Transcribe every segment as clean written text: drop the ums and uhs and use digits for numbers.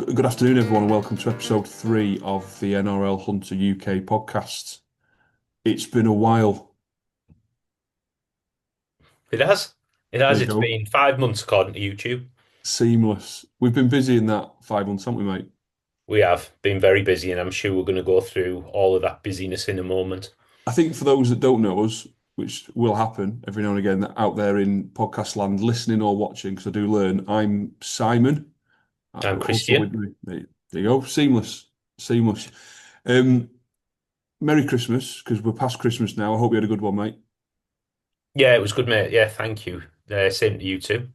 Good afternoon, everyone, and welcome to episode 3 of the NRL Hunter UK podcast. It's been a while. It has. It There has. you It's go. been 5 months according to YouTube. Seamless. We've been busy in that 5 months, haven't we, mate? We have been very busy, and I'm sure we're going to go through all of that busyness in a moment. I think for those that don't know us, which will happen every now and again, that out there in podcast land, listening or watching, because I do learn, I'm Simon. I'm Also with Christian. me, mate. There you go. Seamless. Seamless. Um, Merry Christmas, because we're past Christmas now. I hope you had a good one, mate. Yeah, it was good, mate. Yeah, thank you. Same to you too.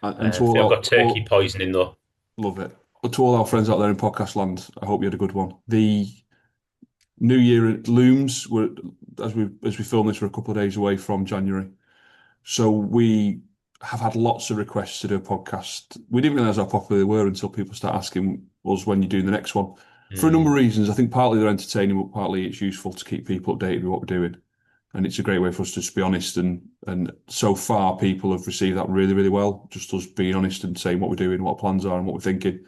And to I think I've got turkey all poisoning though. love it. To all our friends out there in podcast land, I hope you had a good one. The new year looms. We're as we film this, we're a couple of days away from January, so we have had lots of requests to do a podcast. We didn't realize how popular they were until people start asking us when you're doing the next one. For a number Mm. of reasons, I think partly they're entertaining, but partly it's useful to keep people updated with what we're doing, and it's a great way for us to just be honest. And so far, people have received that really, really well. Just us being honest and saying what we're doing, what our plans are, and what we're thinking,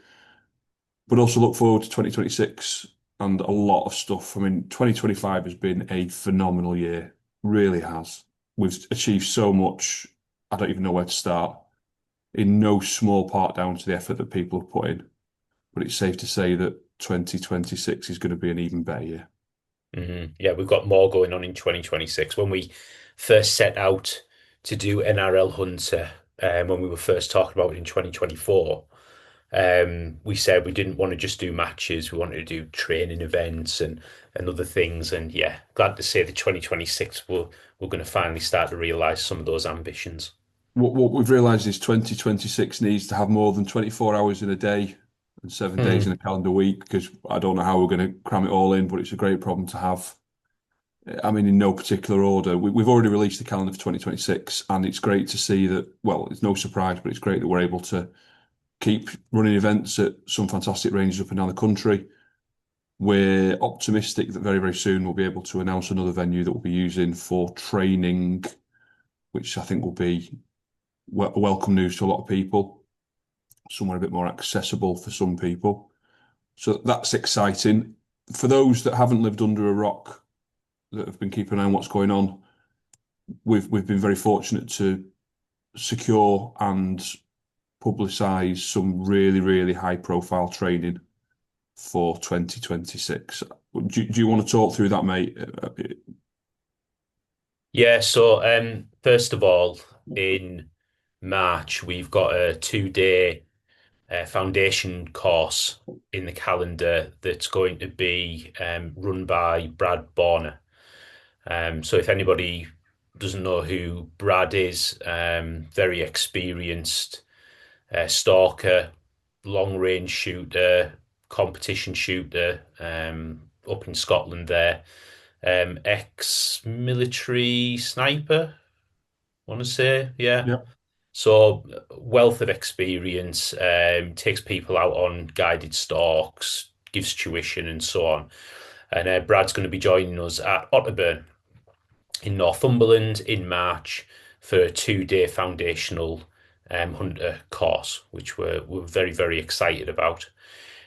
but also look forward to 2026 and a lot of stuff. I mean, 2025 has been a phenomenal year, really has. We've achieved so much, I don't even know where to start, in no small part down to the effort that people have put in. But it's safe to say that 2026 is going to be an even better year. Yeah, we've got more going on in 2026. When we first set out to do NRL Hunter, when we were first talking about it in 2024, we said we didn't want to just do matches. We wanted to do training events and other things. And yeah, glad to say that 2026 we're going to finally start to realize some of those ambitions. What we've realised is 2026 needs to have more than 24 hours in a day and 7 days in Mm. a calendar week, because I don't know how we're going to cram it all in, but it's a great problem to have. I mean, in no particular order. We've already released the calendar for 2026, and it's great to see that. Well, it's no surprise, but it's great that we're able to keep running events at some fantastic ranges up and down the country. We're optimistic that very, very soon we'll be able to announce another venue that we'll be using for training, which I think will be welcome news to a lot of people, somewhere a bit more accessible for some people. So that's exciting. For those that haven't lived under a rock, that have been keeping an eye on what's going on, we've been very fortunate to secure and publicize some really, really high profile training for 2026. Do you want to talk through that, mate? Yeah, so first of all, in March, we've got a 2 day foundation course in the calendar that's going to be run by Brad Borner. So if anybody doesn't know who Brad is, very experienced stalker, long range shooter, competition shooter, up in Scotland there. Ex-military sniper, I want to say, yeah. Yeah. So wealth of experience, takes people out on guided stalks, gives tuition and so on. And Brad's going to be joining us at Otterburn in Northumberland in March for a 2 day foundational hunter course, which we're very, very excited about.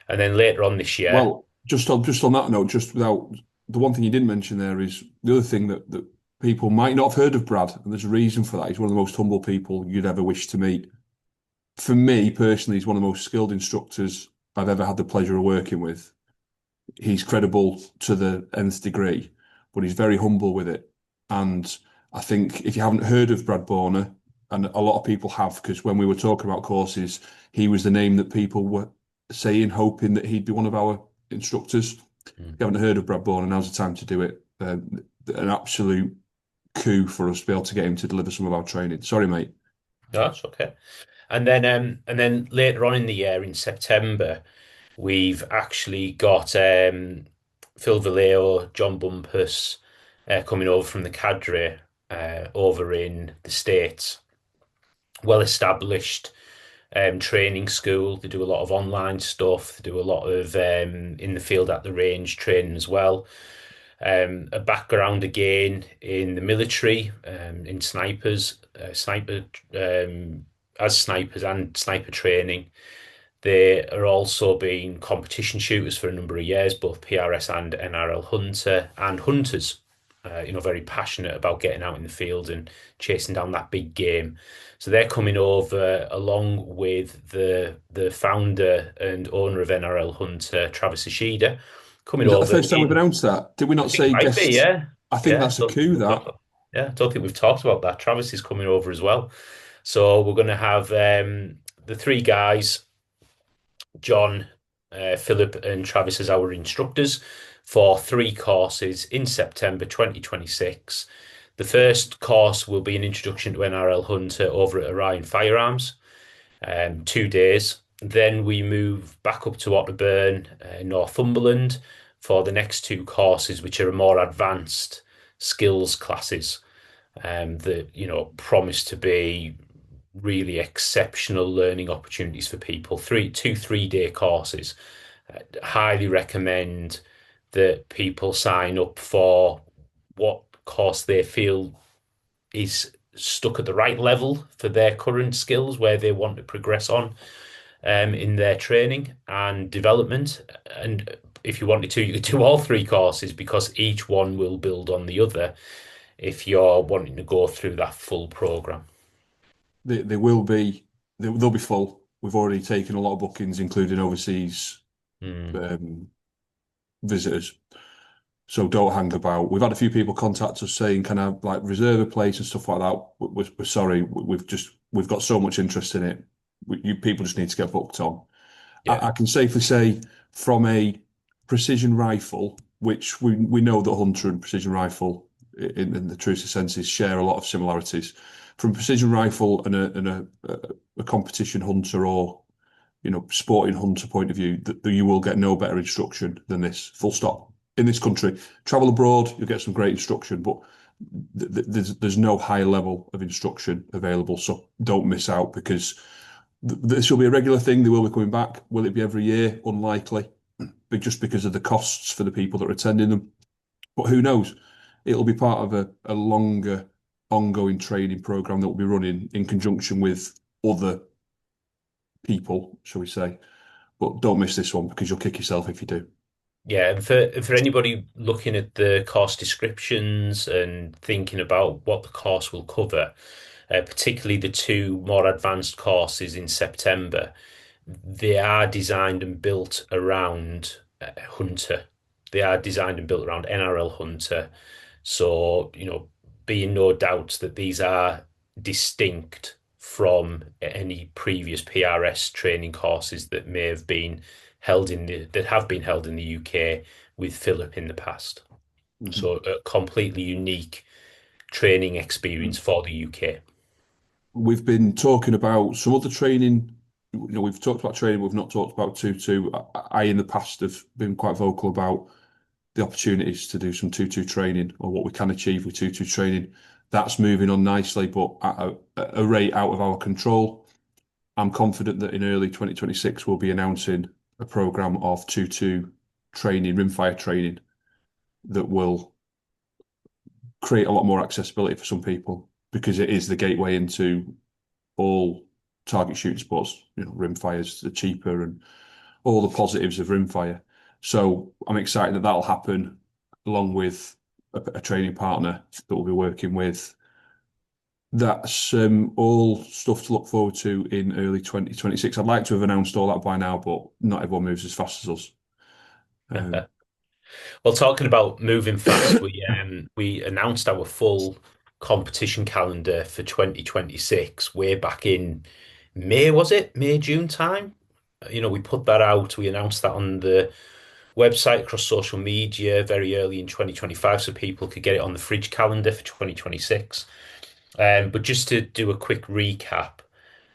And then later on this year, Well, just on that note, just without the one thing you didn't mention there is the other thing that people might not have heard of Brad, and there's a reason for that. He's one of the most humble people you'd ever wish to meet. For me personally, he's one of the most skilled instructors I've ever had the pleasure of working with. He's credible to the nth degree, but he's very humble with it. And I think if you haven't heard of Brad Borner, and a lot of people have, because when we were talking about courses, he was the name that people were saying, hoping that he'd be one of our instructors. If you haven't heard of Brad Borner, now's the time to do it. An absolute coup for us to be able to get him to deliver some of our training. Sorry, mate. no, that's okay. And then later on in the year, in September, we've actually got Phil Vallejo, John Bumpus coming over from the cadre over in the States. Well established training school. They do a lot of online stuff. They do a lot of in the field at the range training as well. A background again in the military, in snipers, sniper as snipers and sniper training. They are also been competition shooters for a number of years, both PRS and NRL Hunter and hunters. Very passionate about getting out in the field and chasing down that big game. So they're coming over along with the founder and owner of NRL Hunter, Travis Ishida, coming Is that the over first time we've in, announced that? Did we I not think it say might be, guests? yeah. I think Yeah, that's a coup, that. I don't think we've talked about that. Travis is coming over as well. So we're going to have the three guys, John, Philip, and Travis as our instructors for three courses in September 2026. The first course will be an introduction to NRL Hunter over at Orion Firearms, 2 days. Then we move back up to Otterburn, Northumberland, for the next two courses, which are more advanced skills classes that promise to be really exceptional learning opportunities for people. 3-day courses. Highly recommend that people sign up for what course they feel is stuck at the right level for their current skills, where they want to progress on in their training and development. And if you wanted to, you could do all three courses because each one will build on the other if you're wanting to go through that full program. They will be. They'll be full. We've already taken a lot of bookings, including overseas Mm. um, visitors. So don't hang about. We've had a few people contact us saying, "Can I like reserve a place and stuff like that?" We're sorry. We've got so much interest in it. You people just need to get booked on. Yeah. I can safely say from a precision rifle, which we know that hunter and precision rifle, in the truest senses, share a lot of similarities. From precision rifle and a competition hunter or sporting hunter point of view, that you will get no better instruction than this. Full stop. In this country, travel abroad, you'll get some great instruction, but there's no high level of instruction available. So don't miss out because this will be a regular thing. They will be coming back. Will it be every year? Unlikely, but just because of the costs for the people that are attending them. But who knows? It'll be part of a longer, ongoing training program that will be running in conjunction with other people, shall we say. But don't miss this one because you'll kick yourself if you do. Yeah, and for anybody looking at the course descriptions and thinking about what the course will cover, particularly the two more advanced courses in September, they are designed and built around Hunter. They are designed and built around NRL Hunter. So, be in no doubt that these are distinct from any previous PRS training courses that may have been that have been held in the UK with Philip in the past. Mhm. So a completely unique training experience for the UK. We've been talking about some other training. We've talked about training, we've not talked about 2-2. I in the past have been quite vocal about the opportunities to do some 2-2 training or what we can achieve with 2-2 training. That's moving on nicely, but at a rate out of our control. I'm confident that in early 2026 we'll be announcing a program of 2-2 training, rimfire training, that will create a lot more accessibility for some people because it is the gateway into all target shooting sports. Rimfires are cheaper and all the positives of rimfire. So I'm excited that that'll happen along with a training partner that we'll be working with. That's all stuff to look forward to in early 2026. I'd like to have announced all that by now, but not everyone moves as fast as us. Um, Well, talking about moving fast, we announced our full competition calendar for 2026 way back in May, was it? May, June time? We put that out. We announced that on the website across social media very early in 2025 so people could get it on the fridge calendar for 2026. But just to do a quick recap,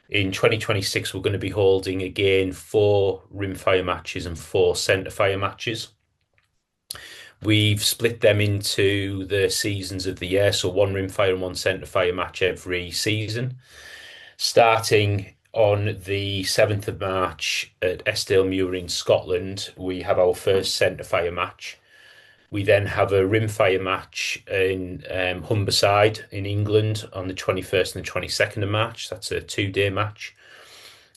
in 2026, we're going to be holding again four rimfire matches and four centerfire matches. We've split them into the seasons of the year, so one rimfire and one centerfire match every season. Starting on the 7th of March at Eskdalemuir in Scotland, we have our first centerfire match. We then have a rimfire match in Humberside in England on the 21st and the 22nd of March. That's a 2-day match.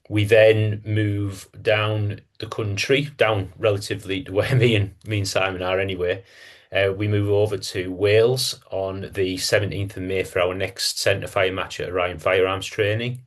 We then move down the country, down relatively to where me and Simon are anyway. We move over to Wales on the 17th of May for our next centre fire match at Orion Firearms Training.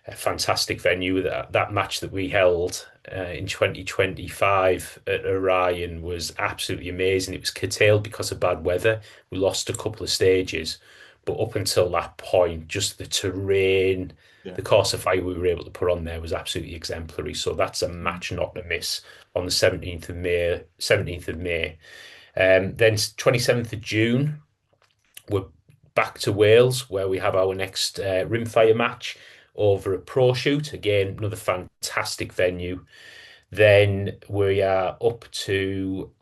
A fantastic venue. That match that we held in 2025 at Orion was absolutely amazing. It was curtailed because of bad weather. We lost a couple of stages, but up until that point, just the terrain, Yeah. the course of fire we were able to put on there was absolutely exemplary. So that's a match not to miss on the 17th of May. 17th of May. Then 27th of June, we're back to Wales where we have our next rimfire match over a pro shoot. Again, another fantastic venue. Then we are up to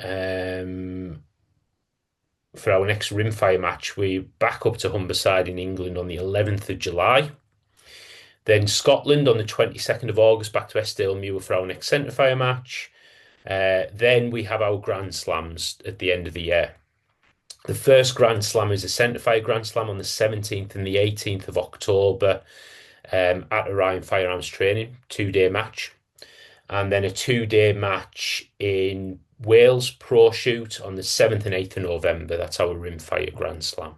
for our next rimfire match, we're back up to Humberside in England on the 11th of July. Then Scotland on the 22nd of August, back to Eskdale-Muir for our next centrefire match. Then we have our Grand Slams at the end of the year. The first Grand Slam is a centrefire Grand Slam on the 17th and the 18th of October at Orion Firearms Training, 2-day match. And then a 2-day match in Wales Pro Shoot on the 7th and 8th of November. That's our Rimfire Grand Slam.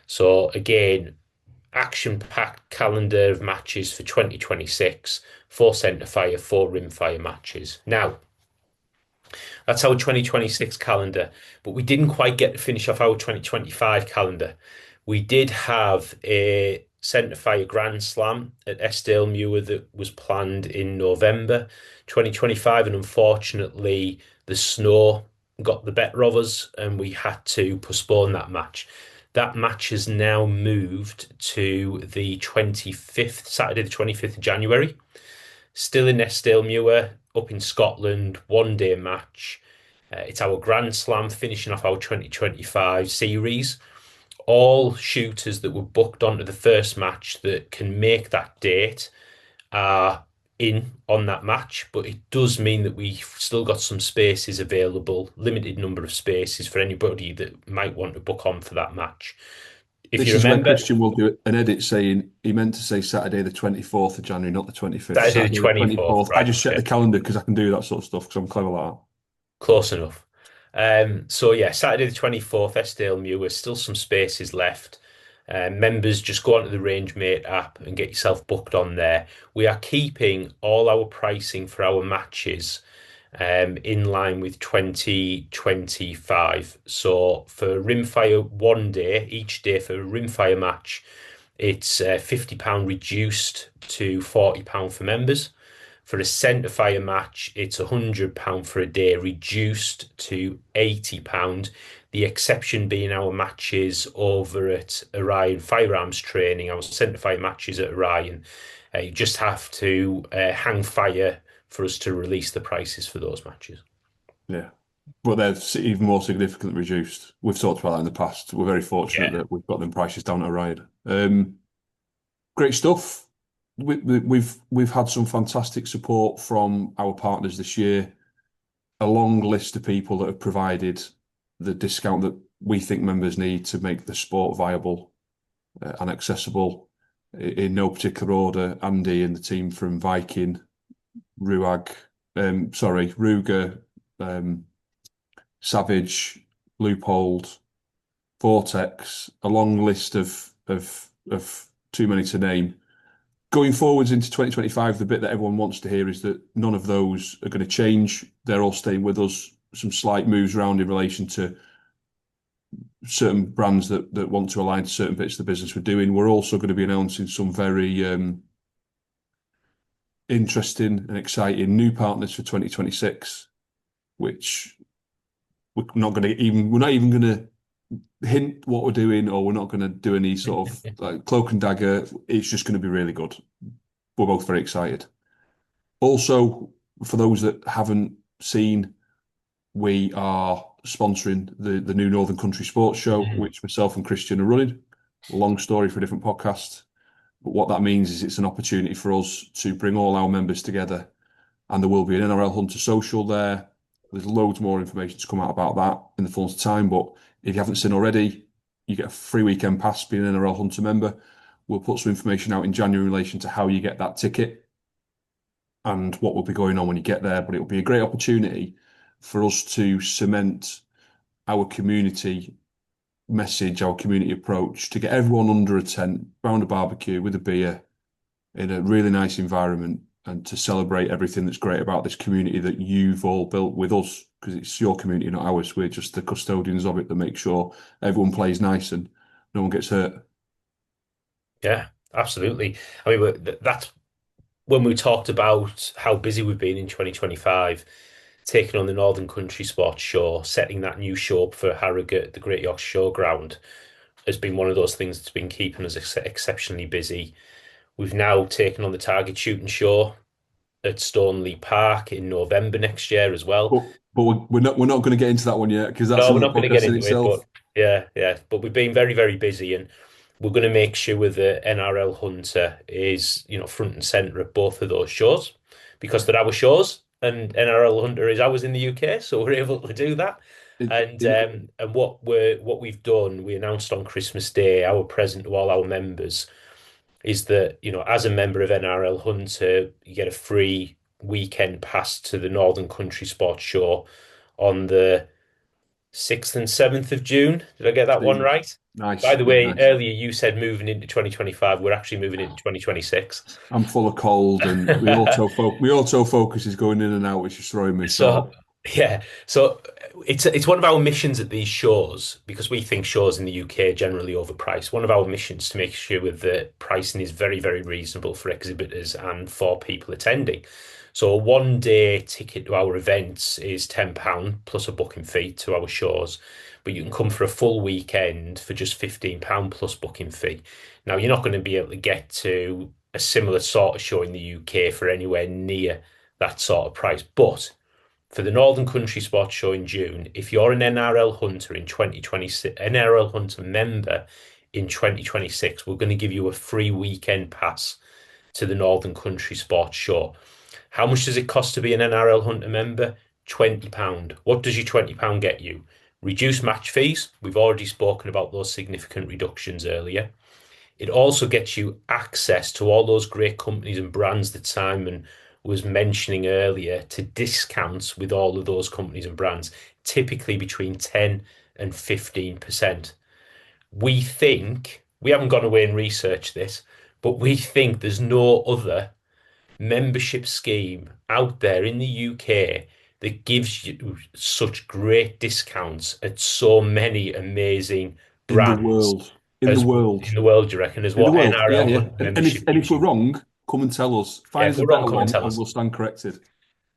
So again, action-packed calendar of matches for 2026, 4 centrefire, 4 rimfire matches. Now, that's our 2026 calendar, but we didn't quite get to finish off our 2025 calendar. We did have a centrefire Grand Slam at Eskdale-Muir that was planned in November 2025, and unfortunately, the snow got the better of us, and we had to postpone that match. That match has now moved to the 25th, Saturday, the 25th of January. Still in Eskdale-Muir, up in Scotland, 1-day match. It's our Grand Slam, finishing off our 2025 series. All shooters that were booked onto the first match that can make that date are in on that match, but it does mean that we've still got some spaces available, limited number of spaces for anybody that might want to book on for that match. If you This is where remember, Christian will do an edit saying he meant to say Saturday the 24th of January, not the 25th. Saturday the Saturday the 24th, 24th. I right? just checked the Okay, calendar because I can do that sort of stuff because I'm clever like that. close enough. So yeah, Saturday the 24th, Eskdale-Muir, still some spaces left. Members, just go onto the Rangemate app and get yourself booked on there. We are keeping all our pricing for our matches in line with 2025. So for Rimfire 1 day, each day for a Rimfire match, it's £50 reduced to £40 for members. For a centrefire match, it's £100 for a day, reduced to £80. The exception being our matches over at Orion Firearms Training, our centrefire matches at Orion. You just have to hang fire for us to release the prices for those matches. Yeah. But they're even more significantly reduced. We've talked about that in the past. We're very fortunate Yeah. that we've got them prices down at Ride. Great stuff. We've had some fantastic support from our partners this year. A long list of people that have provided the discount that we think members need to make the sport viable and accessible. In no particular order, Andy and the team from Viking, Ruger, Savage, Loophole, Vortex, a long list of too many to name. Going forwards into 2025, the bit that everyone wants to hear is that none of those are going to change. They're all staying with us. Some slight moves around in relation to certain brands that want to align to certain bits of the business we're doing. We're also going to be announcing some very interesting and exciting new partners for 2026, which we're not even going to hint what we're doing, or we're not going to do any sort of like cloak and dagger. It's just going to be really good. We're both very excited. Also, for those that haven't seen, we are sponsoring the new Northern Country Sports Show, Mhm. which myself and Christian are running. Long story for a different podcast. But what that means is it's an opportunity for us to bring all our members together, and there will be an NRL Hunter social there. There's loads more information to come out about that in the fullness of time. But if you haven't seen already, you get a free weekend pass being an NRL Hunter member. We'll put some information out in January in relation to how you get that ticket. and what will be going on when you get there. But it will be a great opportunity for us to cement our community message, our community approach, to get everyone under a tent, round a barbecue with a beer in a really nice environment, and to celebrate everything that's great about this community that you've all built with us, because it's your community, not ours. We're just the custodians of it that make sure everyone plays nice and no one gets hurt. Yeah, absolutely. I mean, that's when we talked about how busy we've been in 2025, taking on the Northern Country Sports Show, setting that new show up for Harrogate, the Great Yorkshire Showground, has been one of those things that's been keeping us exceptionally busy. We've now taken on the target shooting show at Stoneleigh Park in November next year as well. But we're not going to get into that one yet, because that's No, we're another not going to get podcast in into it, itself. but yeah, yeah. But we've been very, very busy, and we're going to make sure the NRL Hunter is, front and center at both of those shows because they're our shows, and NRL Hunter is ours in the UK, so we're able to do that. In, And in, what we've done, we announced on Christmas Day, our present to all our members is that, as a member of NRL Hunter, you get a free weekend pass to the Northern Country Sports Show on the 6th and 7th of June. Did I get that one Steve, right? By nice, the yeah, way, nice. earlier you said moving into 2025. We're actually moving into 2026. I'm full of cold, and my auto focus is going in and out, which is throwing me. So So yeah, so it's one of our missions at these shows because we think shows in the UK are generally overpriced. One of our missions to make sure with the pricing is very, very reasonable for exhibitors and for people attending. So a 1 day ticket to our events is £10 plus a booking fee to our shows, but you can come for a full weekend for just £15 plus booking fee. Now you're not going to be able to get to a similar sort of show in the UK for anywhere near that sort of price, but for the Northern Country Sports Show in June, if you're an NRL Hunter in 2026, NRL Hunter member in 2026, we're going to give you a free weekend pass to the Northern Country Sports Show. How much does it cost to be an NRL Hunter member? £20. What does your £20 get you? Reduced match fees. We've already spoken about those significant reductions earlier. It also gets you access to all those great companies and brands that Simon was mentioning earlier to discounts with all of those companies and brands, typically between 10 and 15%. We think, we haven't gone away and researched this, but we think there's no other membership scheme out there in the UK that gives you such great discounts at so many amazing in the brands world, in the as world, in the world, do you reckon, as in the what world, yeah, NRL yeah. Hunt And membership if gives we're you? wrong, come and tell us. Yeah, Find if us a we're wrong, better come and one, tell and us. we'll stand corrected.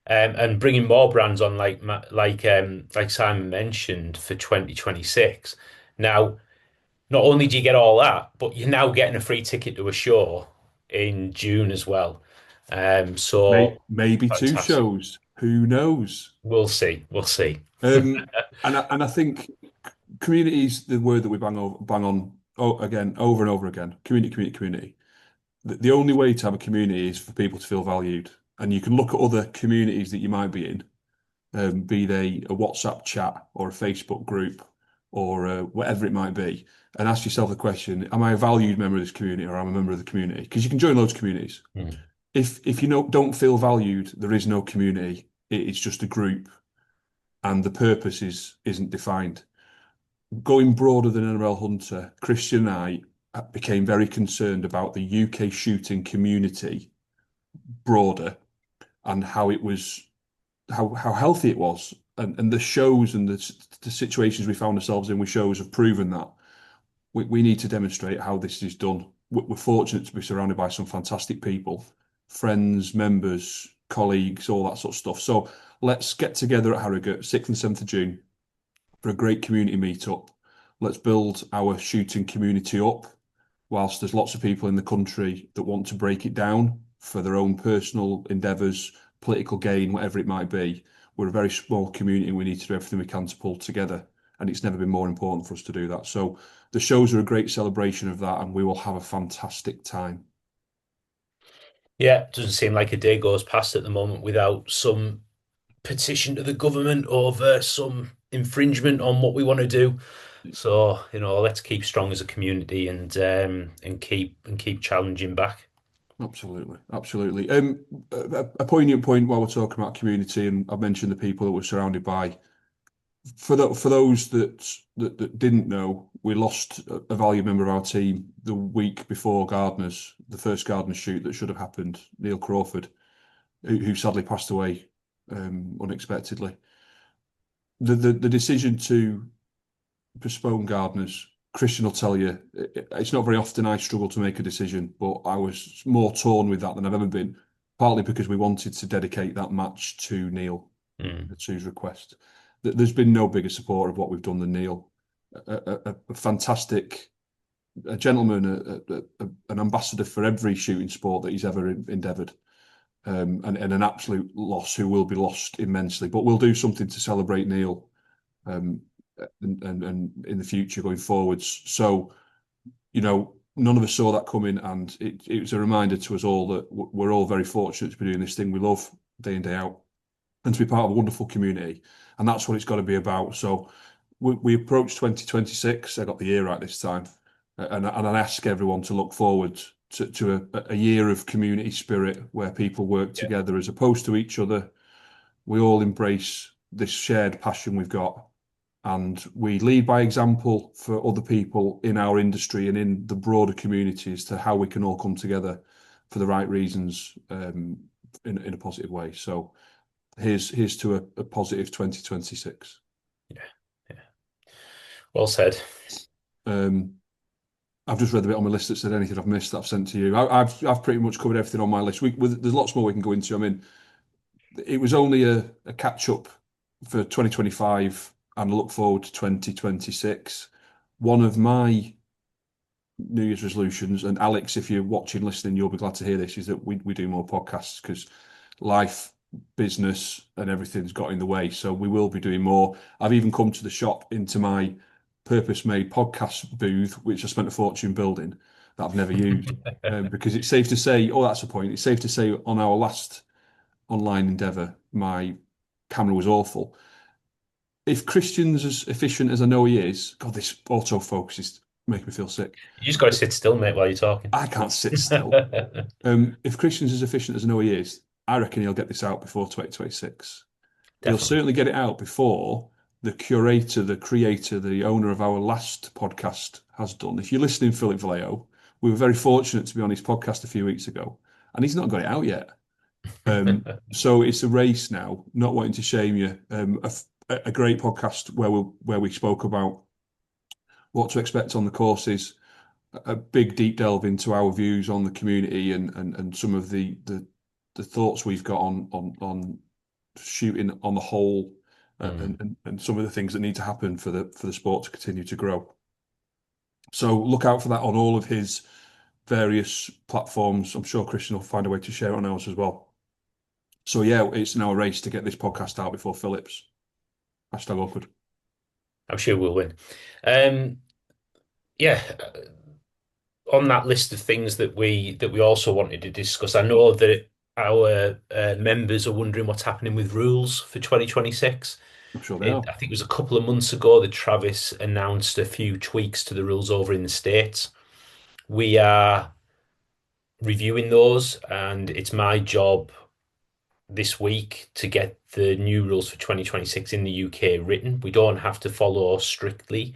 And bringing more brands on, like Simon mentioned, for 2026. Now, not only do you get all that, but you're now getting a free ticket to a show in June as well. So Maybe two fantastic. shows. Who knows? We'll see. We'll see. And I think communities, the word that we bang on again over and over again. Community, community, community. The only way to have a community is for people to feel valued. And you can look at other communities that you might be in, be they a WhatsApp chat or a Facebook group or whatever it might be, and ask yourself the question: Am I a valued member of this community, or am I a member of the community? Because you can join loads of communities. Mm. If you don't feel valued, there is no community. It's just a group, and the purpose isn't defined. Going broader than NRL Hunter, Christian and I became very concerned about the UK shooting community broader, and how it was, how healthy it was, and the shows and the situations we found ourselves in with shows have proven that we need to demonstrate how this is done. We're fortunate to be surrounded by some fantastic people, friends, members, colleagues, all that sort of stuff. So let's get together at Harrogate, 6th and 7th of June, for a great community meetup. Let's build our shooting community up, whilst there's lots of people in the country that want to break it down for their own personal endeavours, political gain, whatever it might be. We're a very small community and we need to do everything we can to pull together. And it's never been more important for us to do that. So the shows are a great celebration of that, and we will have a fantastic time. Yeah, it doesn't seem like a day goes past at the moment without some petition to the government over some infringement on what we want to do. So, let's keep strong as a community and keep challenging back. Absolutely, absolutely. A poignant point while we're talking about community, and I've mentioned the people that we're surrounded by. For those that didn't know, we lost a valued member of our team the week before Gardeners, the first Gardeners shoot that should have happened. Neil Crawford, who sadly passed away unexpectedly. The decision to postpone Gardeners, Christian will tell you, it's not very often I struggle to make a decision, but I was more torn with that than I've ever been, partly because we wanted to dedicate that match to Neil, Mm. to his request. There's been no bigger support of what we've done than Neil. A fantastic, a gentleman, an ambassador for every shooting sport that he's ever endeavoured. And an absolute loss who will be lost immensely. But we'll do something to celebrate Neil um, and in the future going forwards. So, none of us saw that coming, and it was a reminder to us all that we're all very fortunate to be doing this thing we love day in, day out, and to be part of a wonderful community. And that's what it's got to be about. So we approach 2026. I got the year right this time. And I ask everyone to look forward to a year of community spirit where people work Yeah. together as opposed to each other. We all embrace this shared passion we've got, and we lead by example for other people in our industry and in the broader community as to how we can all come together for the right reasons, in a positive way. So here's to a positive 2026. Yeah. Yeah. Well said. Um, I've just read the bit on my list that said anything I've missed that I've sent to you. I've pretty much covered everything on my list. There's lots more we can go into. I mean, it was only a catch up for 2025 and look forward to 2026. One of my New Year's resolutions, and Alex, if you're watching, listening, you'll be glad to hear this, is that we do more podcasts because life, business, and everything's got in the way. So we will be doing more. I've even come to the shop into my purpose-made podcast booth, which I spent a fortune building that I've never used. Because it's safe to say, oh, that's a point. It's safe to say on our last online endeavor, my camera was awful. If Christian's as efficient as I know he is, God, this autofocus is making me feel sick. You just got to sit still, mate, while you're talking. I can't sit still. If Christian's as efficient as I know he is, I reckon he'll get this out before 2026. He'll Definitely. certainly get it out before the curator, the creator, the owner of our last podcast has done. If you're listening, Philip Vallejo, we were very fortunate to be on his podcast a few weeks ago, and he's not got it out yet. So it's a race now, not wanting to shame you. A great podcast where we spoke about what to expect on the courses, a big deep delve into our views on the community and some of the thoughts we've got on shooting on the whole, Mm. and some of the things that need to happen for the sport to continue to grow. So look out for that on all of his various platforms. I'm sure Christian will find a way to share it on ours as well. So yeah, it's now a race to get this podcast out before Phillips. Hashtag awkward. I'm sure we'll win. Um, yeah, on that list of things that we also wanted to discuss, I know that our members are wondering what's happening with rules for 2026. I'm sure they are. I think it was a couple of months ago that Travis announced a few tweaks to the rules over in the States. We are reviewing those, and it's my job this week to get the new rules for 2026 in the UK written. We don't have to follow strictly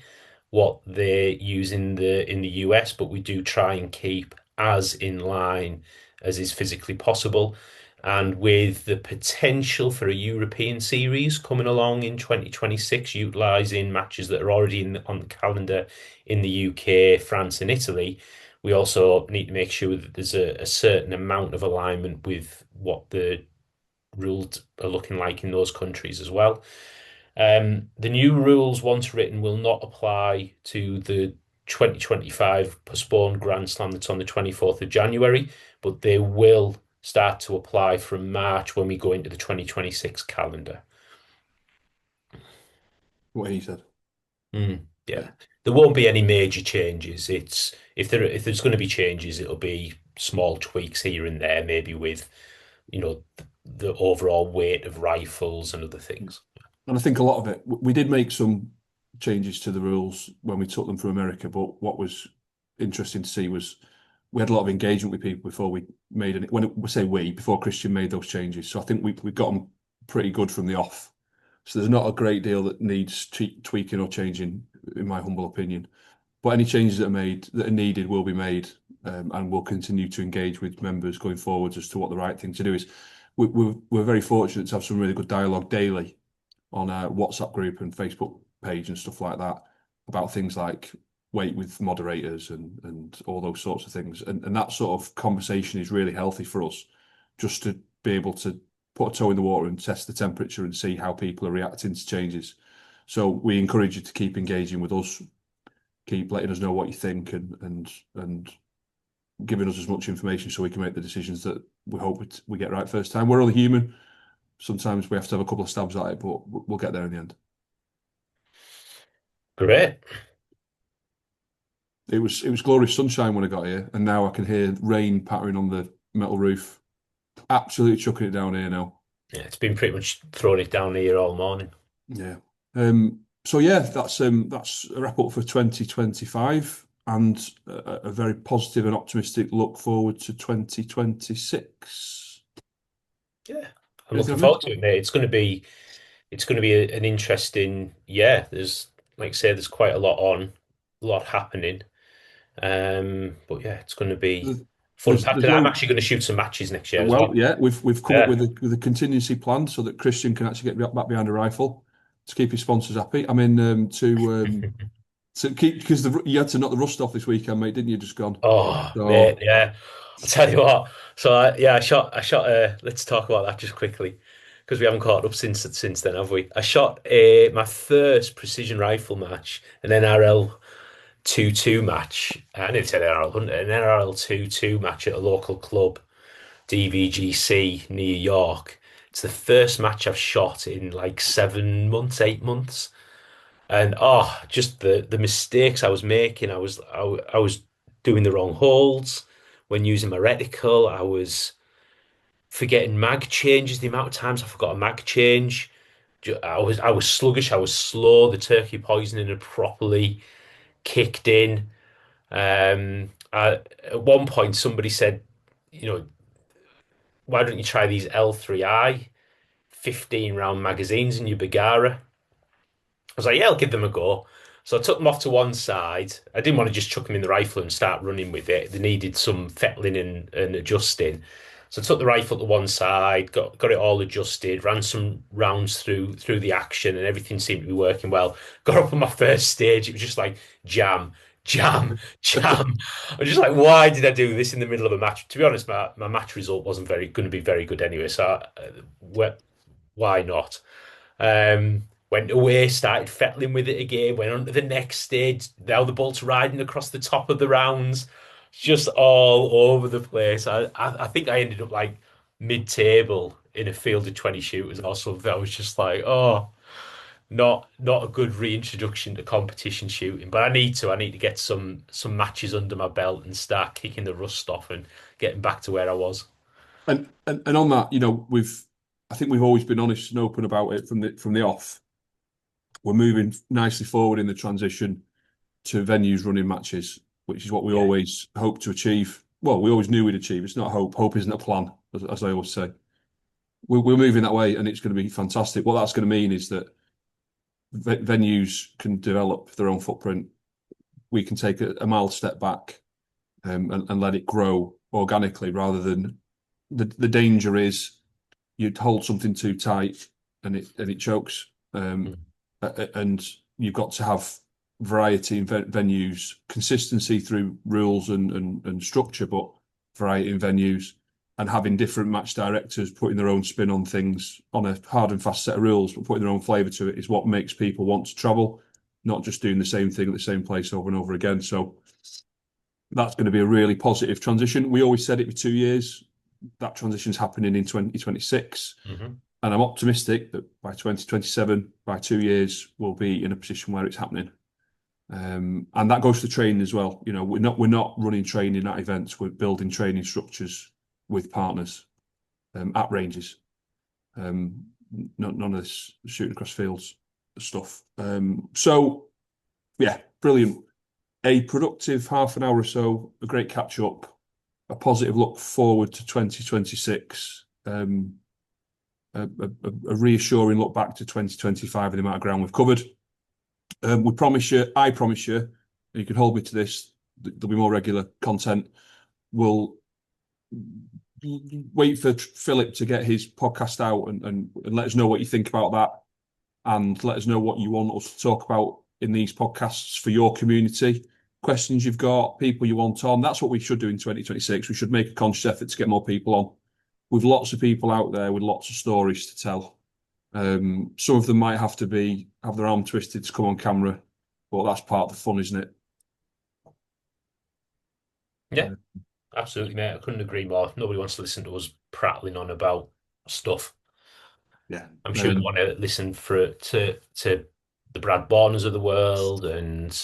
what they use in the US, but we do try and keep as in line as is physically possible. And with the potential for a European series coming along in 2026, utilising matches that are already on the calendar in the UK, France, and Italy, we also need to make sure that there's a certain amount of alignment with what the rules are looking like in those countries as well. The new rules, once written, will not apply to the 2025 postponed Grand Slam that's on the 24th of January, but they will start to apply from March when we go into the 2026 calendar. What he said. Yeah. Yeah. There won't be any major changes. It's if there's going to be changes, it'll be small tweaks here and there, maybe with, the overall weight of rifles and other things. And I think a lot of it, we did make some changes to the rules when we took them from America, but what was interesting to see was we had a lot of engagement with people before we made it. When we say we, before Christian made those changes. So I think we got them pretty good from the off. So there's not a great deal that needs tweaking or changing, in my humble opinion. But any changes that are needed will be made, and we'll continue to engage with members going forwards as to what the right thing to do is. We're very fortunate to have some really good dialogue daily on our WhatsApp group and Facebook page and stuff like that about things like weight with moderators and all those sorts of things. And that sort of conversation is really healthy for us, just to be able to put a toe in the water and test the temperature and see how people are reacting to changes. So we encourage you to keep engaging with us, keep letting us know what you think, and giving us as much information so we can make the decisions that we hope we get right first time. We're only human. Sometimes we have to have a couple of stabs at it, but we'll get there in the end. Great. It was glorious sunshine when I got here, and now I can hear rain pattering on the metal roof. Absolutely chucking it down here now. Yeah, it's been pretty much throwing it down here all morning. Yeah. So yeah, that's a wrap up for 2025 and a very positive and optimistic look forward to 2026. Yeah, I'm Anything looking I forward missed? to it, mate. It's going to be an interesting year. There's, like I say, there's quite a lot happening. But yeah, it's going to be fun. There's Pattern. I'm no actually going to shoot some matches next year as Well, well. yeah, we've come up Yeah. with a contingency plan so that Christian can actually get back behind a rifle to keep his sponsors happy. I mean, to keep because you had to knock the rust off this weekend, mate, didn't you? Just gone. Oh, mate, So yeah. I'll tell you what. So yeah, I shot. Let's talk about that just quickly because we haven't caught up since then, have we? I shot my first precision rifle match, an NRL 2-2 match. I nearly said NRL Hunter, an NRL 2-2 match at a local club, DVGC near York. It's the first match I've shot in like 7 months, 8 months. And just the mistakes I was making. I was doing the wrong holds when using my reticle. I was forgetting mag changes. The amount of times I forgot a mag change. I was sluggish. I was slow. The turkey poisoning had properly kicked in. At one point, somebody said, you know, why don't you try these L3I 15 round magazines in your Bagara? I was like, yeah, I'll give them a go. So I took them off to one side. I didn't want to just chuck them in the rifle and start running with it. They needed some fettling and adjusting. So I took the rifle to one side, got it all adjusted, ran some rounds through the action, and everything seemed to be working well. Got up on my first stage, it was just like jam, jam, jam. I was just like, why did I do this in the middle of a match? To be honest, my match result wasn't very going to be very good anyway. So why not? Went away, started fettling with it again, went on to the next stage. Now the bolt's riding across the top of the rounds, just all over the place. I think I ended up like mid-table in a field of 20 shooters or something. I was just like, oh, not a good reintroduction to competition shooting. But I need to get some matches under my belt and start kicking the rust off and getting back to where I was. and on that, I think we've always been honest and open about it from the off. We're moving nicely forward in the transition to venues running matches, which is what we Yeah. always hope to achieve. Well, we always knew we'd achieve. It's not hope. Hope isn't a plan, as I always say. We're moving that way, and it's going to be fantastic. What that's going to mean is that venues can develop their own footprint. We can take a mild step back, and let it grow organically, rather than the danger is you'd hold something too tight and it chokes. Mm. And you've got to have variety in venues, consistency through rules and structure, but variety in venues, and having different match directors putting their own spin on things on a hard and fast set of rules, but putting their own flavour to it is what makes people want to travel, not just doing the same thing at the same place over and over again. So that's going to be a really positive transition. We always said it for 2 years. That transition's happening in 2026. Hmm. And I'm optimistic that by 2027, by 2 years, we'll be in a position where it's happening. And that goes to training as well. We're not running training at events. We're building training structures with partners at ranges. None of this shooting across fields stuff. So yeah, brilliant. A productive half an hour or so, a great catch up. a positive look forward to 2026. A reassuring look back to 2025 and the amount of ground we've covered. We promise you, I promise you, and you can hold me to this, there'll be more regular content. We'll wait for Philip to get his podcast out and let us know what you think about that, and let us know what you want us to talk about in these podcasts for your community. Questions you've got, people you want on. That's what we should do in 2026. We should make a conscious effort to get more people on. With lots of people out there with lots of stories to tell. Some of them might have their arm twisted to come on camera, but that's part of the fun, isn't it? Yeah, absolutely, mate. I couldn't agree more. Nobody wants to listen to us prattling on about stuff. Yeah. I'm sure they want to listen to the Brad Borners of the world and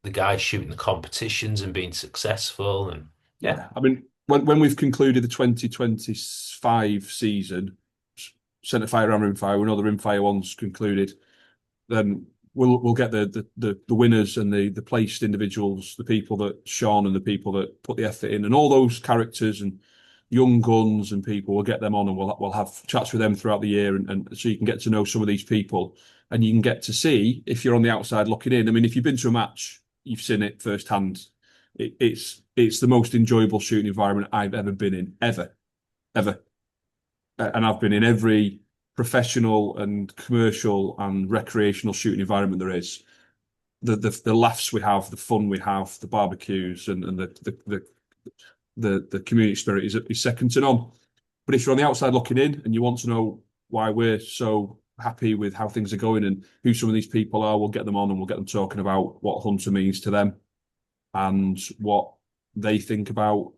the guys shooting the competitions and being successful. And yeah, I mean, when we've concluded the 2025 season, Centre Fire and Rimfire, we know the Rimfire one's concluded, then we'll get the winners and the placed individuals, the people that shone and the people that put the effort in, and all those characters and young guns and people. We'll get them on and we'll have chats with them throughout the year, and so you can get to know some of these people, and you can get to see if you're on the outside looking in. I mean, if you've been to a match, you've seen it firsthand. It's the most enjoyable shooting environment I've ever been in, ever. And I've been in every professional and commercial and recreational shooting environment there is. The laughs we have, the fun we have, the barbecues, and the community spirit is second to none. But if you're on the outside looking in and you want to know why we're so happy with how things are going and who some of these people are, we'll get them on and we'll get them talking about what Hunter means to them and what they think about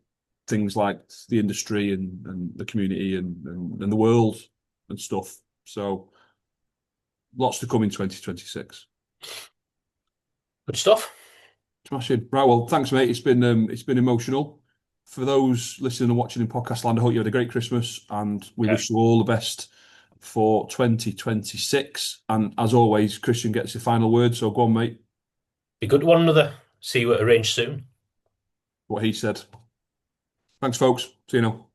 things like the industry and the community and the world and stuff. So lots to come in 2026. good stuff. Smashing. Right, well, thanks, mate. It's been emotional. For those listening and watching in podcast land, I hope you had a great Christmas and we Yeah. wish you all the best for 2026. And as always, Christian gets the final word. So go on, mate. Be good to one another. See you at a range soon. What he said. Thanks, folks. See you now.